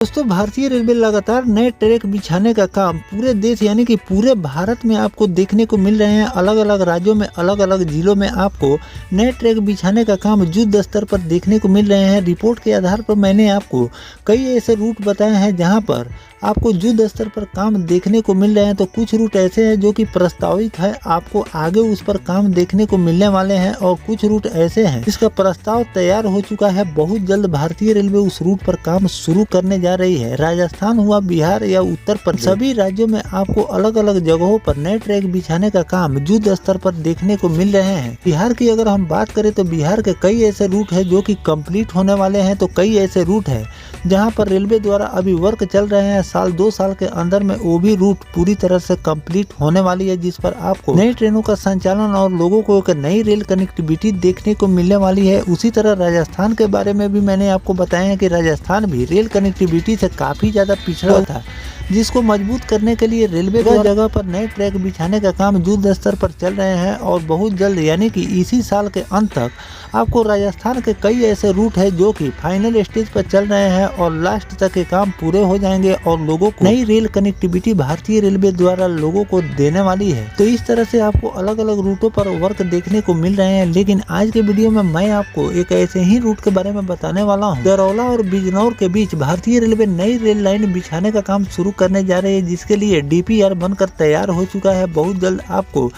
दोस्तों भारतीय रेलवे लगातार नए ट्रैक बिछाने का काम पूरे देश यानी कि पूरे भारत में आपको देखने को मिल रहे हैं। अलग अलग राज्यों में अलग अलग जिलों में आपको नए ट्रैक बिछाने का काम युद्ध स्तर पर देखने को मिल रहे हैं। रिपोर्ट के आधार पर मैंने आपको कई ऐसे रूट बताए हैं जहां पर आपको युद्ध स्तर पर काम देखने को मिल रहे हैं। तो कुछ रूट ऐसे हैं जो कि प्रस्तावित है, आपको आगे उस पर काम देखने को मिलने वाले हैं, और कुछ रूट ऐसे हैं जिसका प्रस्ताव तैयार हो चुका है। बहुत जल्द भारतीय रेलवे उस रूट पर काम शुरू करने जा रही है। राजस्थान हुआ, बिहार या उत्तर प्रदेश, सभी राज्यों में आपको अलग अलग जगहों पर नए ट्रैक बिछाने का काम युद्ध स्तर पर देखने को मिल रहे हैं। बिहार की अगर हम बात करें तो बिहार के कई ऐसे रूट है जो कि कंप्लीट होने वाले हैं। तो कई ऐसे रूट है जहां पर रेलवे द्वारा अभी वर्क चल रहे हैं। साल 2 साल के अंदर में वो भी रूट पूरी तरह से कंप्लीट होने वाली है, जिस पर आपको नई ट्रेनों का संचालन और लोगों को एक नई रेल कनेक्टिविटी देखने को मिलने वाली है। उसी तरह राजस्थान के बारे में भी मैंने आपको बताया है कि राजस्थान भी रेल कनेक्टिविटी से काफी ज्यादा पिछड़ा था, जिसको मजबूत करने के लिए रेलवे की जगह पर नए ट्रैक बिछाने का काम युद्ध स्तर पर चल रहे हैं। और बहुत जल्द यानी कि इसी साल के अंत तक आपको राजस्थान के कई ऐसे रूट है जो कि फाइनल स्टेज पर चल रहे हैं और लास्ट तक के काम पूरे हो जाएंगे और लोगों को नई रेल कनेक्टिविटी भारतीय रेलवे द्वारा लोगों को देने वाली है। तो इस तरह से आपको अलग अलग रूटों पर वर्क देखने को मिल रहे हैं। लेकिन आज के वीडियो में मैं आपको एक ऐसे ही रूट के बारे में बताने वाला हूँ। दरौला और बिजनौर के बीच भारतीय रेलवे नई रेल लाइन बिछाने का काम शुरू करने जा रही है, जिसके लिए DPR बनकर तैयार हो चुका है। बहुत जल्द आपको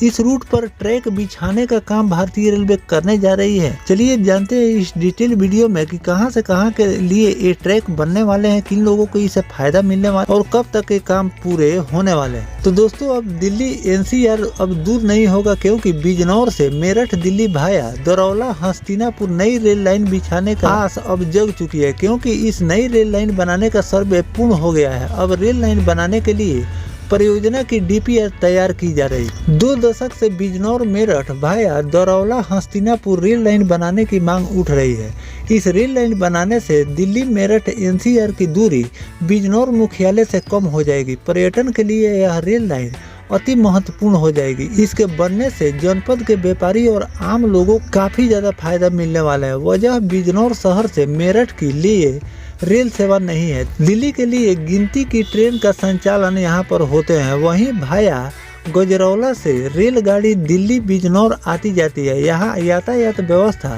इस रूट पर ट्रैक बिछाने का काम भारतीय रेलवे करने जा रही है। चलिए जानते हैं इस डिटेल वीडियो में कि कहां से कहां के लिए ये ट्रैक बनने वाले हैं, किन लोगों को इससे फायदा मिलने वाला और कब तक ये काम पूरे होने वाले हैं। तो दोस्तों अब दिल्ली NCR अब दूर नहीं होगा, क्योंकि बिजनौर से मेरठ दिल्ली भाया दरौला हस्तिनापुर नई रेल लाइन बिछाने का आस अब जग चुकी है, क्योंकि इस नई रेल लाइन बनाने का सर्वे पूर्ण हो गया है। अब रेल लाइन बनाने के लिए परियोजना की DPR तैयार की जा रही है। 2 दशक से बिजनौर मेरठ भाया दरौला हस्तिनापुर रेल लाइन बनाने की मांग उठ रही है। इस रेल लाइन बनाने से दिल्ली मेरठ NCR की दूरी बिजनौर मुख्यालय से कम हो जाएगी। पर्यटन के लिए यह रेल लाइन अति महत्वपूर्ण हो जाएगी। इसके बनने से जनपद के व्यापारी और आम लोगों को काफी ज्यादा फायदा मिलने वाला है। वजह बिजनौर शहर से मेरठ के लिए रेल सेवा नहीं है। दिल्ली के लिए गिनती की ट्रेन का संचालन यहाँ पर होते हैं। वहीं भाया गजरौला से रेलगाड़ी दिल्ली बिजनौर आती जाती है। यहाँ यातायात व्यवस्था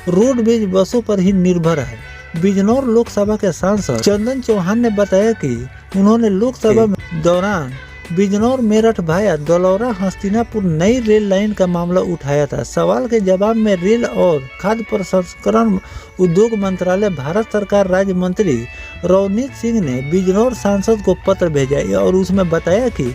रोडवेज बसों पर ही निर्भर है। बिजनौर लोकसभा के सांसद चंदन चौहान ने बताया कि उन्होंने लोकसभा में दौरान बिजनौर मेरठ भाया दलौरा हस्तिनापुर नई रेल लाइन का मामला उठाया था। सवाल के जवाब में रेल और खाद्य प्रसंस्करण उद्योग मंत्रालय भारत सरकार राज्य मंत्री रवनीत सिंह ने बिजनौर सांसद को पत्र भेजा और उसमें बताया कि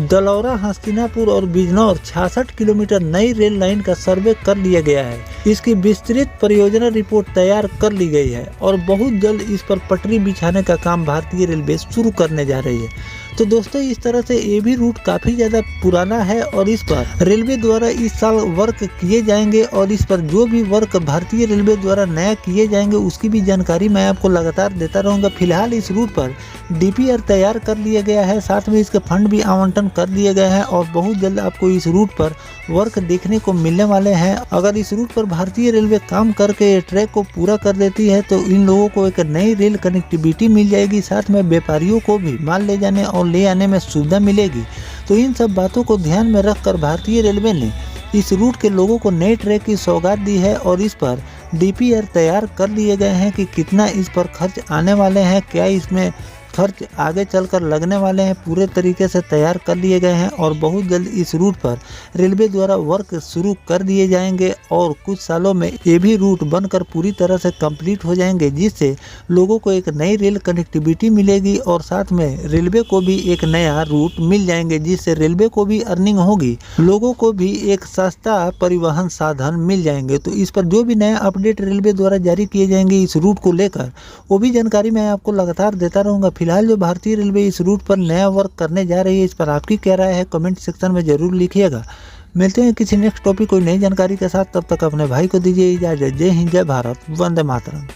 दलौरा हस्तिनापुर और बिजनौर 66 किलोमीटर नई रेल लाइन का सर्वे कर लिया गया है। इसकी विस्तृत परियोजना रिपोर्ट तैयार कर ली गई है और बहुत जल्द इस पर पटरी बिछाने का काम भारतीय रेलवे शुरू करने जा रही है। तो दोस्तों इस तरह से ये भी रूट काफी ज्यादा पुराना है और इस पर रेलवे द्वारा इस साल वर्क किए जाएंगे और इस पर जो भी वर्क भारतीय रेलवे द्वारा नया किए जाएंगे उसकी भी जानकारी मैं आपको लगातार देता रहूंगा। फिलहाल इस रूट पर DPR तैयार कर लिया गया है, साथ में इसके फंड भी आवंटन कर दिए गए हैं और बहुत जल्द आपको इस रूट पर वर्क देखने को मिलने वाले हैं। अगर इस रूट पर भारतीय रेलवे काम करके ट्रैक को पूरा कर देती है तो इन लोगों को एक नई रेल कनेक्टिविटी मिल जाएगी, साथ में व्यापारियों को भी माल ले जाने और ले आने में सुविधा मिलेगी। तो इन सब बातों को ध्यान में रखकर भारतीय रेलवे ने इस रूट के लोगों को नए ट्रैक की सौगात दी है और इस पर DPR तैयार कर लिए गए हैं कि कितना इस पर खर्च आने वाले हैं, क्या इसमें खर्च आगे चलकर लगने वाले हैं, पूरे तरीके से तैयार कर लिए गए हैं और बहुत जल्द इस रूट पर रेलवे द्वारा वर्क शुरू कर दिए जाएंगे और कुछ सालों में ये भी रूट बनकर पूरी तरह से कंप्लीट हो जाएंगे, जिससे लोगों को एक नई रेल कनेक्टिविटी मिलेगी और साथ में रेलवे को भी एक नया रूट मिल जाएंगे, जिससे रेलवे को भी अर्निंग होगी, लोगों को भी एक सस्ता परिवहन साधन मिल जाएंगे। तो इस पर जो भी नया अपडेट रेलवे द्वारा जारी किए जाएंगे इस रूट को लेकर, वो भी जानकारी मैं आपको लगातार देता रहूँगा। फिलहाल जो भारतीय रेलवे इस रूट पर नया वर्क करने जा रही है, इस पर आपकी क्या राय है कमेंट सेक्शन में जरूर लिखिएगा। मिलते हैं किसी नेक्स्ट टॉपिक कोई नई जानकारी के साथ, तब तक अपने भाई को दीजिए इजाजत। जय हिंद, जय भारत, वंदे मातरम।